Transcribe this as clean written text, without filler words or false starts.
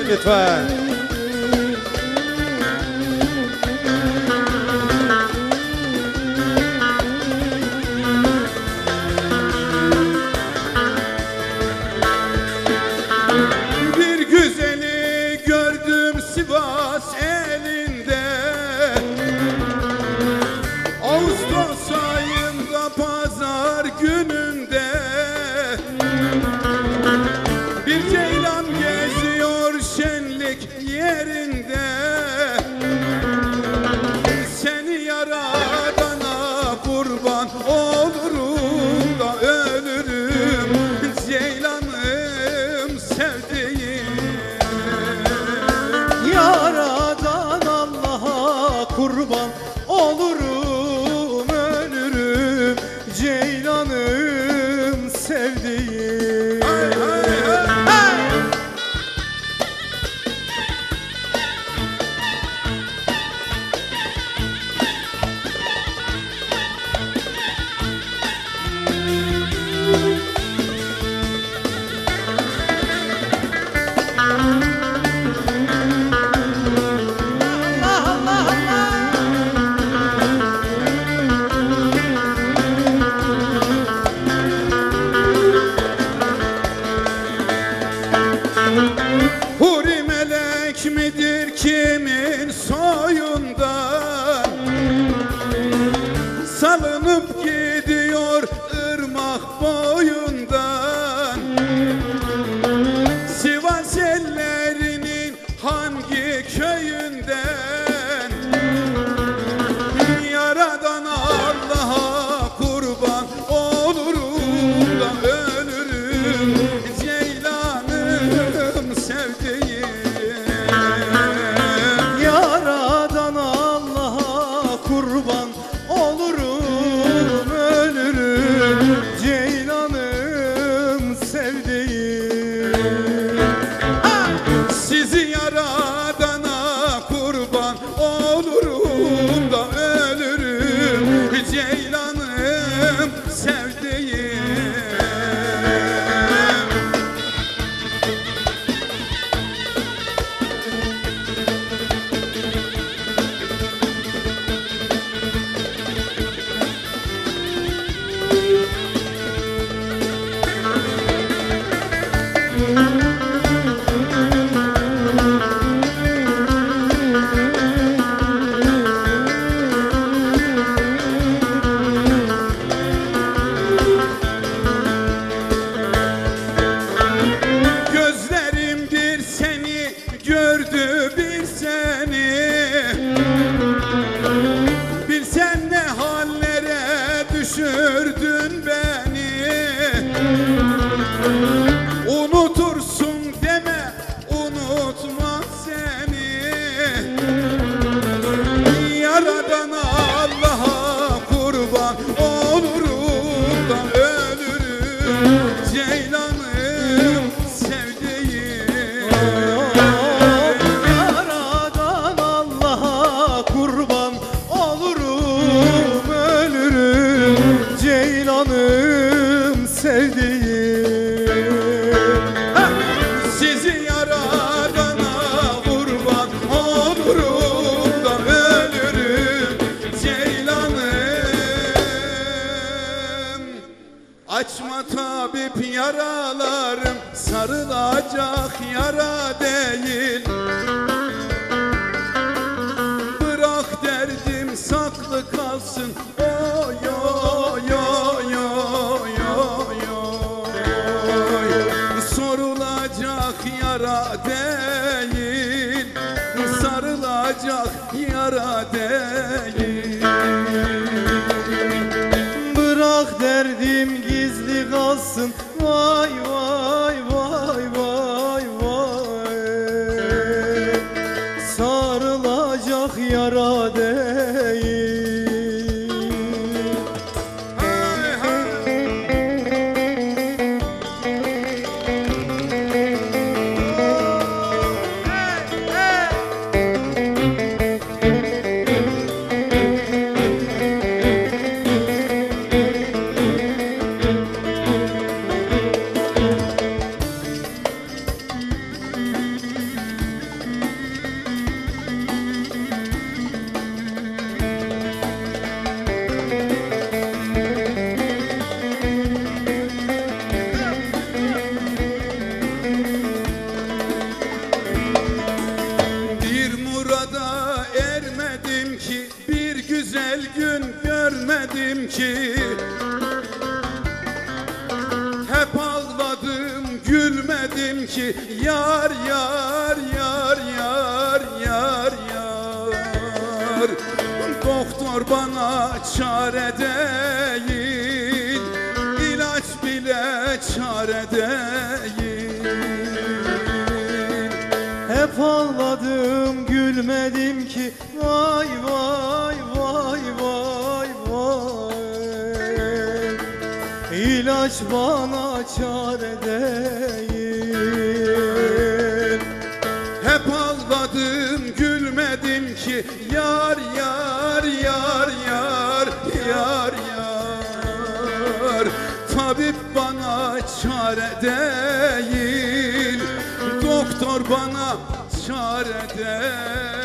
Lütfen. Bir güzeli gördüm Sivas elinde, Ağustos ayında pazar gününde. Bir ceylan geziyor şenlik yerinde, seni yaradana kurban olurum da ölürüm ceylanım sevdiğim. Yaradan Allah'a kurban olurum, ölürüm ceylanım sevdiğim. Huri melek midir kimin soyundan, salınıp gidiyor ırmak boyundan. Sivas ellerinin hangi köyünden, yaradan Allah'a kurban olurum da ölürüm ceylanım sevdiğim. Yaradan Allah'a kurban olurum, ölürüm ceylanım sevdiğim. Sizi yaradana kurban olurum da ölürüm ceylanım sevdiğim. Gözlerim bir seni gördü, bir seni. Bilsen ne hallere düşürdün beni. Unutursun deme, unutma seni. Yaradan Allah'a kurban olurum da ölürüm ceylanım sevdiğim. Yaradan Allah'a kurban olurum, ölürüm ceylanım sevdiğim. Sizi yaradana kurban olurum da ölürüm ceylanım. Açma tabip yaralarım, sarılacak yara değil. Bırak derdim saklı kalsın, oy oy oy oy oy oy. Sorulacak yara değil, sarılacak yara değil. Bırak derdim gizli kalsın, vay vay vay vay vay. Sarılacak yara değil. Hay hay. ki, hep ağladım gülmedim ki. Yar yar yar yar yar yar. Doktor bana çare değil, ilaç bile çare değil. Hep ağladım gülmedim ki. Vay vay vay vay vay. İlaç bana çare değil. Hep ağladım gülmedim ki. Yar yar yar yar yar yar. Tabip bana çare değil, doktor bana çare değil.